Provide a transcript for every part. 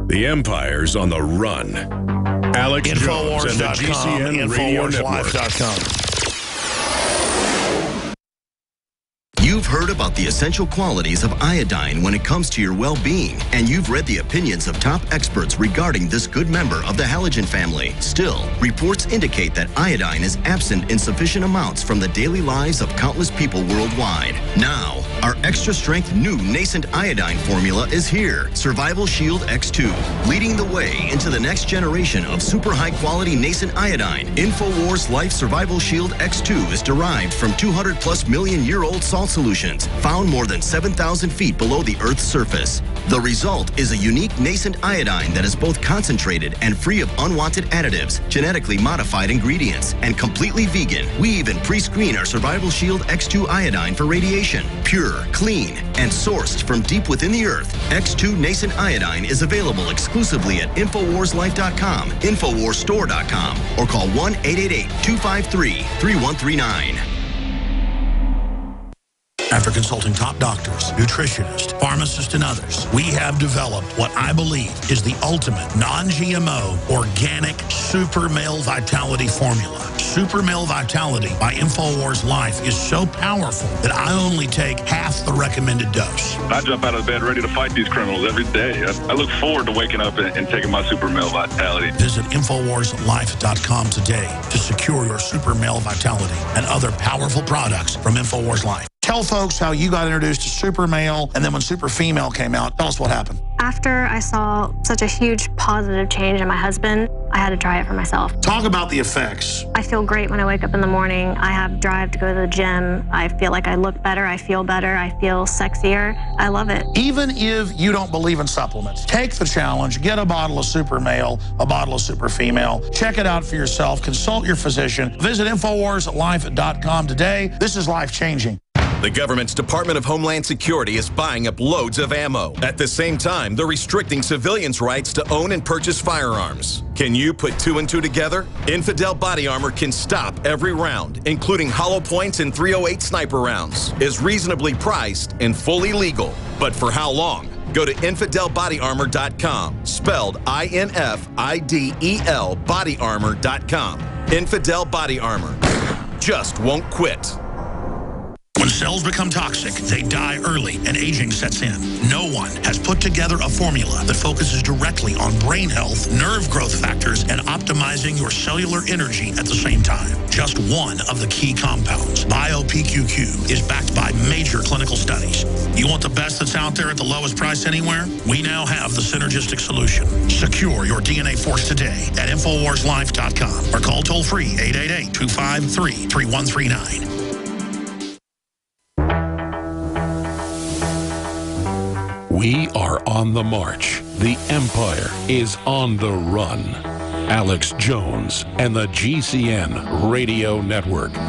The Empire's on the run. Alex Jones and the GCN Radio Network. You've heard about the essential qualities of iodine when it comes to your well-being, and you've read the opinions of top experts regarding this good member of the halogen family. Still, reports indicate that iodine is absent in sufficient amounts from the daily lives of countless people worldwide. Now, our extra-strength new nascent iodine formula is here, Survival Shield X2, leading the way into the next generation of super high-quality nascent iodine. InfoWars Life Survival Shield X2 is derived from 200-plus million-year-old salt solutions found more than 7,000 feet below the Earth's surface. The result is a unique nascent iodine that is both concentrated and free of unwanted additives, genetically modified ingredients, and completely vegan. We even pre-screen our Survival Shield X2 iodine for radiation. Pure, clean, and sourced from deep within the Earth, X2 nascent iodine is available exclusively at InfoWarsLife.com, InfoWarsStore.com, or call 1-888-253-3139. After consulting top doctors, nutritionists, pharmacists, and others, we have developed what I believe is the ultimate non-GMO organic Super Male Vitality formula. Super Male Vitality by InfoWars Life is so powerful that I only take half the recommended dose. I jump out of bed ready to fight these criminals every day. I look forward to waking up and taking my Super Male Vitality. Visit InfoWarsLife.com today to secure your Super Male Vitality and other powerful products from InfoWars Life. Tell folks how you got introduced to Super Male, and then when Super Female came out, tell us what happened. After I saw such a huge positive change in my husband, I had to try it for myself. Talk about the effects. I feel great when I wake up in the morning. I have drive to go to the gym. I feel like I look better. I feel better. I feel sexier. I love it. Even if you don't believe in supplements, take the challenge. Get a bottle of Super Male, a bottle of Super Female. Check it out for yourself. Consult your physician. Visit InfoWarsLife.com today. This is life-changing. The government's Department of Homeland Security is buying up loads of ammo. At the same time, they're restricting civilians' rights to own and purchase firearms. Can you put two and two together? Infidel Body Armor can stop every round, including hollow points and .308 sniper rounds, is reasonably priced and fully legal. But for how long? Go to InfidelBodyArmor.com, spelled INFIDEL bodyarmor.com. Infidel Body Armor. Just won't quit. When cells become toxic, they die early and aging sets in. No one has put together a formula that focuses directly on brain health, nerve growth factors, and optimizing your cellular energy at the same time. Just one of the key compounds, BioPQQ, is backed by major clinical studies. You want the best that's out there at the lowest price anywhere? We now have the synergistic solution. Secure your DNA Force today at InfoWarsLife.com or call toll-free 888-253-3139. We are on the march. The Empire is on the run. Alex Jones and the GCN Radio Network. All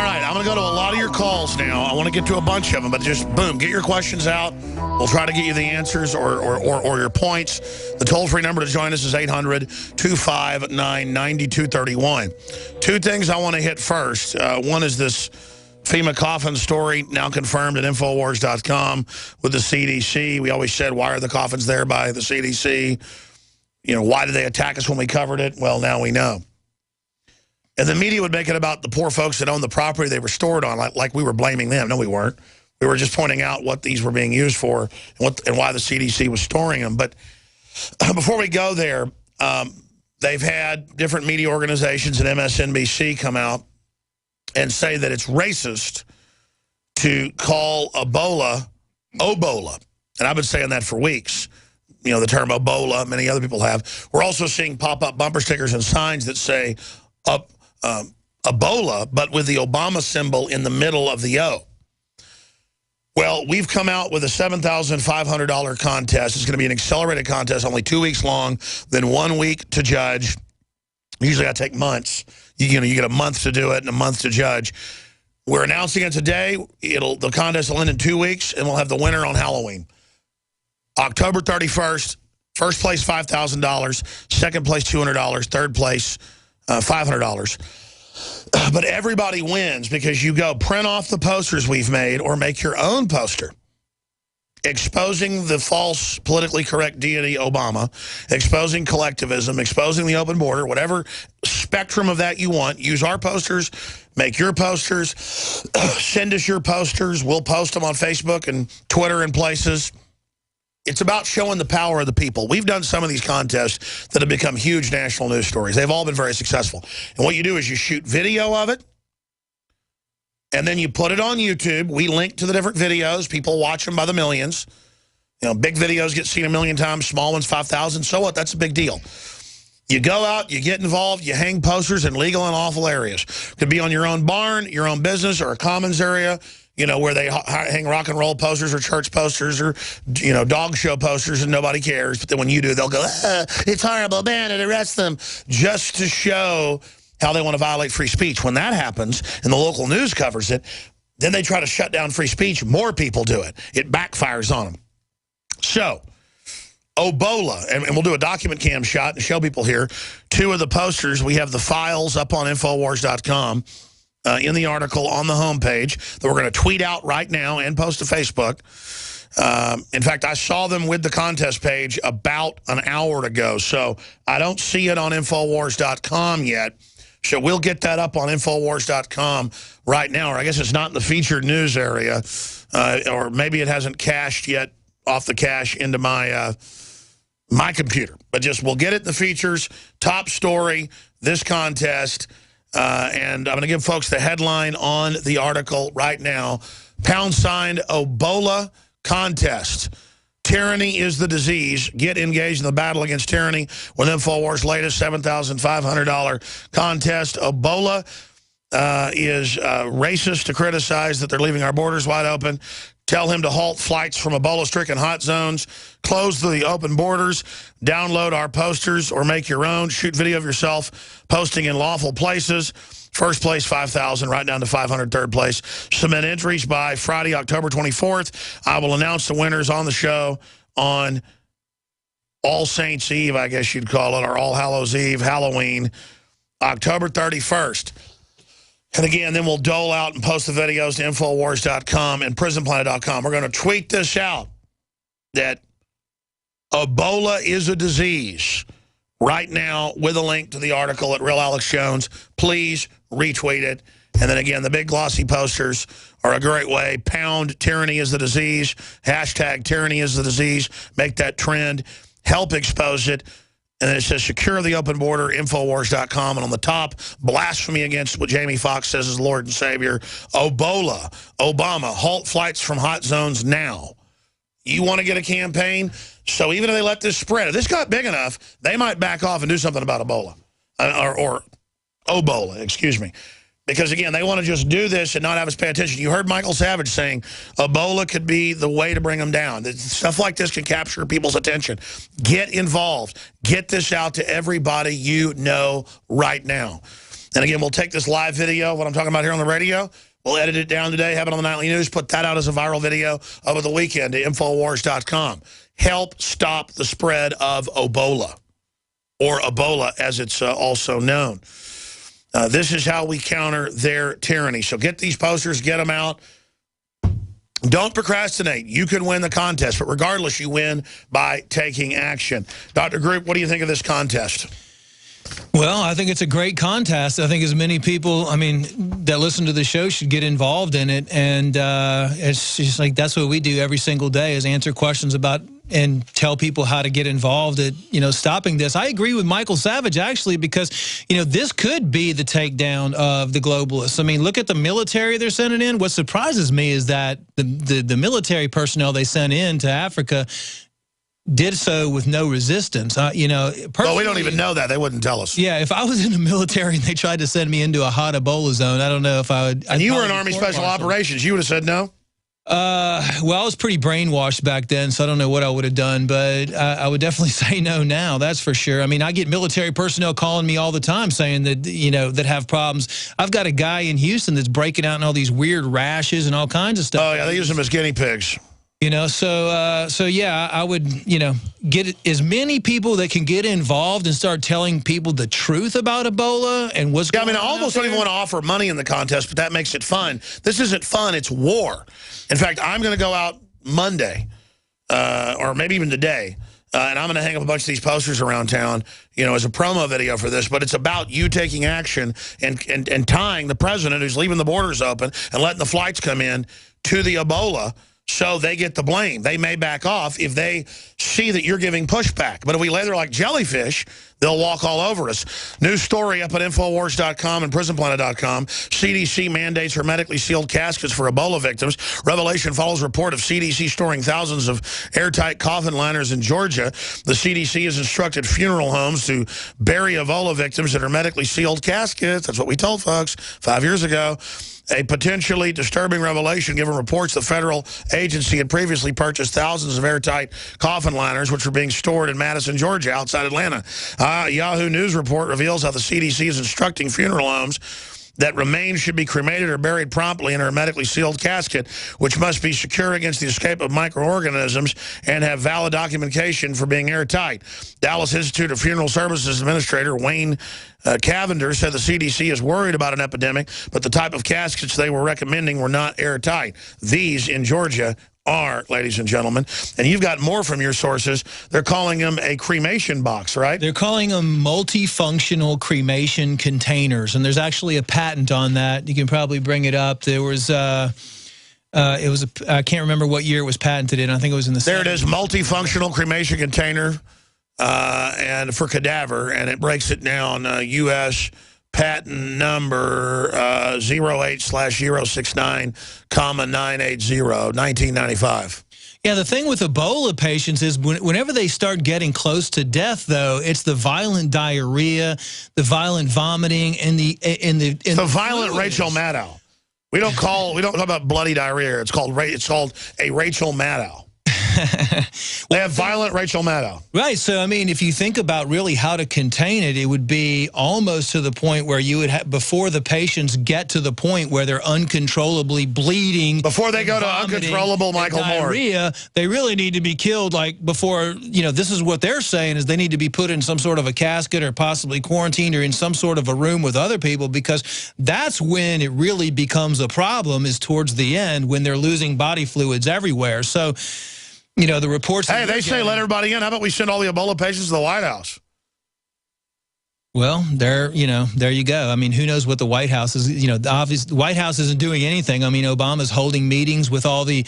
right, I'm going to go to a lot of your calls now. I want to get to a bunch of them, but just boom, get your questions out. We'll try to get you the answers or your points. The toll-free number to join us is 800-259-9231. Two things I want to hit first. One is this FEMA coffin story, now confirmed at Infowars.com with the CDC. We always said, why are the coffins there by the CDC? You know, why did they attack us when we covered it? Well, now we know. And the media would make it about the poor folks that own the property they were stored on, like we were blaming them. No, we weren't. We were just pointing out what these were being used for and why the CDC was storing them. But before we go there, they've had different media organizations and MSNBC come out and say that it's racist to call Ebola, Obola. And I've been saying that for weeks. You know, the term Ebola, many other people have. We're also seeing pop-up bumper stickers and signs that say Ebola, but with the Obama symbol in the middle of the O. Well, we've come out with a $7,500 contest. It's going to be an accelerated contest, only 2 weeks long, then 1 week to judge. Usually I take months. You get a month to do it and a month to judge. We're announcing it today. The contest will end in 2 weeks, and we'll have the winner on Halloween. October 31st, first place $5,000, second place $200, third place $500. But everybody wins because you go print off the posters we've made or make your own poster. exposing the false, politically correct deity Obama, exposing collectivism, exposing the open border, whatever spectrum of that you want. Use our posters, make your posters, send us your posters. We'll post them on Facebook and Twitter and places. It's about showing the power of the people. We've done some of these contests that have become huge national news stories. They've all been very successful. And what you do is you shoot video of it, and then you put it on YouTube. We link to the different videos. People watch them by the millions. You know, big videos get seen 1 million times, small ones 5,000. So what? That's a big deal. You go out, you get involved, you hang posters in legal and lawful areas. Could be on your own barn, your own business, or a commons area, you know, where they hang rock and roll posters or church posters or, you know, dog show posters and nobody cares. But then when you do, they'll go, it's horrible, ban it, arrest them, just to show how they want to violate free speech. When that happens and the local news covers it, then they try to shut down free speech. More people do it. It backfires on them. So, Obola, and we'll do a document cam shot and show people here. 2 of the posters, we have the files up on Infowars.com in the article on the homepage that we're going to tweet out right now and post to Facebook. In fact, I saw them with the contest page about an hour ago, so I don't see it on Infowars.com yet. So we'll get that up on Infowars.com right now, or I guess it's not in the featured news area, or maybe it hasn't cached yet off the cache into my my computer. But just we'll get it in the features, top story, this contest, and I'm going to give folks the headline on the article right now. # Obola contest. Tyranny is the disease. Get engaged in the battle against tyranny with InfoWars' latest $7,500 contest. Obola is racist to criticize that they're leaving our borders wide open. Tell him to halt flights from Ebola-stricken hot zones. Close the open borders. Download our posters or make your own. Shoot video of yourself posting in lawful places. First place, 5,000, right down to 500, third place. Submit entries by Friday, October 24th. I will announce the winners on the show on All Saints Eve, I guess you'd call it, or All Hallows Eve, Halloween, October 31st. And again, then we'll dole out and post the videos to Infowars.com and PrisonPlanet.com. We're going to tweet this out, that Ebola is a disease, right now with a link to the article at Real Alex Jones. Please retweet it. And then again, the big glossy posters are a great way. # tyranny is the disease. # tyranny is the disease. Make that trend. Help expose it. And then it says, secure the open border, Infowars.com. And on the top, blasphemy against what Jamie Foxx says is Lord and Savior. Obola, Obama, halt flights from hot zones now. You want to get a campaign? So even if they let this spread, if this got big enough, they might back off and do something about Ebola. Or Obola, excuse me. Because, again, they want to just do this and not have us pay attention. You heard Michael Savage saying Ebola could be the way to bring them down. Stuff like this can capture people's attention. Get involved. Get this out to everybody you know right now. And, again, we'll take this live video, what I'm talking about here on the radio. We'll edit it down today, have it on the Nightly News, put that out as a viral video over the weekend at Infowars.com. Help stop the spread of Obola, or Ebola as it's also known. This is how we counter their tyranny. So get these posters, get them out. Don't procrastinate. You can win the contest, but regardless, you win by taking action. Dr. Group, what do you think of this contest? Well, I think it's a great contest. I think as many people, I mean, that listen to the show should get involved in it. And it's just like that's what we do every single day is answer questions about and tell people how to get involved at, you know, stopping this. I agree with Michael Savage, actually, because, you know, this could be the takedown of the globalists. I mean, look at the military they're sending in. What surprises me is that the military personnel they sent in to Africa did so with no resistance. You know, well, we don't even know that. They wouldn't tell us. Yeah, if I was in the military and they tried to send me into a hot Ebola zone, I don't know if I would. And you were in Army Special Operations. You would have said no? Well, I was pretty brainwashed back then, so I don't know what I would have done, but I would definitely say no now, that's for sure. I mean, I get military personnel calling me all the time saying that, you know, that have problems. I've got a guy in Houston that's breaking out in all these weird rashes and all kinds of stuff. Oh, yeah, they use them as guinea pigs. You know, so yeah, I would, you know, get as many people that can get involved and start telling people the truth about Ebola and what's going on. I almost don't even want to offer money in the contest, but that makes it fun. This isn't fun, it's war. In fact, I'm going to go out Monday or maybe even today. And I'm going to hang up a bunch of these posters around town, you know, as a promo video for this. But it's about you taking action and tying the president who's leaving the borders open and letting the flights come in to the Ebola, so they get the blame. They may back off if they see that you're giving pushback. But if we lay there like jellyfish, they'll walk all over us. New story up at Infowars.com and PrisonPlanet.com. CDC mandates hermetically sealed caskets for Ebola victims. Revelation follows report of CDC storing thousands of airtight coffin liners in Georgia. The CDC has instructed funeral homes to bury Ebola victims in hermetically sealed caskets. That's what we told folks 5 years ago. A potentially disturbing revelation, given reports the federal agency had previously purchased thousands of airtight coffin liners, which were being stored in Madison, Georgia, outside Atlanta. Yahoo News report reveals how the CDC is instructing funeral homes that remains should be cremated or buried promptly in a hermetically sealed casket, which must be secure against the escape of microorganisms and have valid documentation for being airtight. Dallas Institute of Funeral Services Administrator Wayne Cavender said the CDC is worried about an epidemic, but the type of caskets they were recommending were not airtight. These in Georgia are, ladies and gentlemen, and you've got more from your sources. They're calling them a cremation box, right? They're calling them multifunctional cremation containers, and there's actually a patent on that. You can probably bring it up. There was I can't remember what year it was patented in. I think it was in the 70s. There it is, multifunctional cremation container, and for cadaver, and it breaks it down, U.S. patent number 08/069,980, 1995. Yeah, the thing with Ebola patients is whenever they start getting close to death, though, it's the violent diarrhea, the violent vomiting, and the violent Rachel Maddow. We don't talk about bloody diarrhea. It's called a Rachel Maddow. They have violent Rachel Maddow. Right. So, I mean, if you think about really how to contain it, it would be almost to the point where you would have, before the patients get to the point where they're uncontrollably bleeding. Before they go to uncontrollable Michael Moore. They really need to be killed, like, before, you know, this is what they're saying is they need to be put in some sort of a casket or possibly quarantined or in some sort of a room with other people, because that's when it really becomes a problem, is towards the end when they're losing body fluids everywhere. So, you know, the reports... Hey, they say let everybody in. How about we send all the Ebola patients to the White House? Well, there you go. I mean, who knows what the White House is, you know, the White House isn't doing anything. I mean, Obama's holding meetings with all the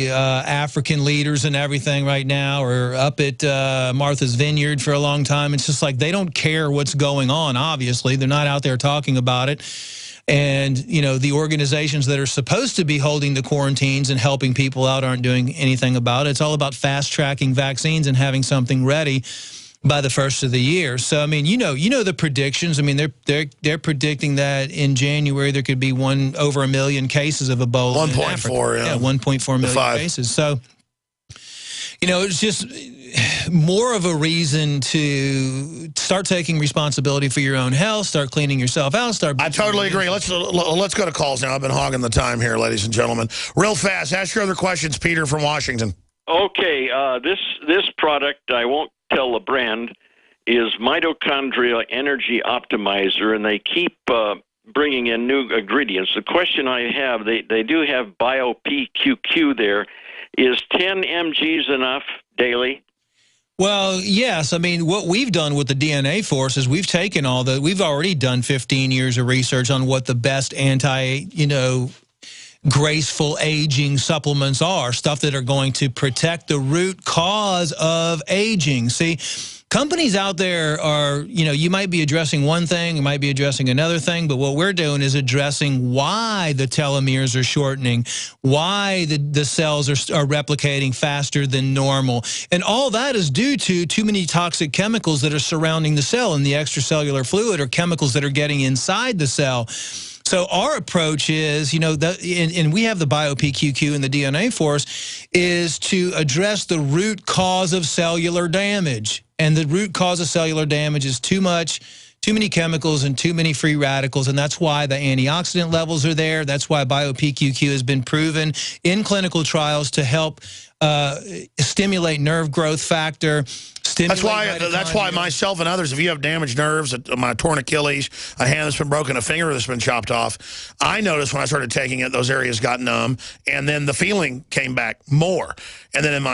African leaders and everything right now, or up at Martha's Vineyard for a long time. It's just like they don't care what's going on, obviously. They're not out there talking about it. And, you know, the organizations that are supposed to be holding the quarantines and helping people out aren't doing anything about it. It's all about fast-tracking vaccines and having something ready by the first of the year. So, I mean, you know the predictions. I mean, they're predicting that in January there could be over 1 million cases of Ebola. 1.4, yeah. 1.4 million cases. So, you know, it's just more of a reason to start taking responsibility for your own health, start cleaning yourself out, I totally agree. Let's go to calls now. I've been hogging the time here, ladies and gentlemen. Real fast, ask your other questions, Peter from Washington. Okay, this product, I won't tell the brand, is Mitochondria Energy Optimizer, and they keep bringing in new ingredients. The question I have, they do have BioPQQ there. Is 10 mgs enough daily? Well, yes. I mean, what we've done with the DNA Force is we've taken we've already done 15 years of research on what the best graceful aging supplements are, stuff that are going to protect the root cause of aging. See, companies out there are, you might be addressing one thing, you might be addressing another thing, but what we're doing is addressing why the telomeres are shortening, why the cells are replicating faster than normal. And all that is due to too many toxic chemicals that are surrounding the cell, and the extracellular fluid are chemicals that are getting inside the cell. So our approach is, and we have the BioPQQ and the DNA Force, is to address the root cause of cellular damage. And the root cause of cellular damage is too many chemicals and too many free radicals, and that's why the antioxidant levels are there. That's why BioPQQ has been proven in clinical trials to help stimulate nerve growth factor. That's why myself and others, if you have damaged nerves, my torn Achilles, a hand that's been broken, a finger that's been chopped off, I noticed when I started taking it, those areas got numb, and then the feeling came back more. And then in my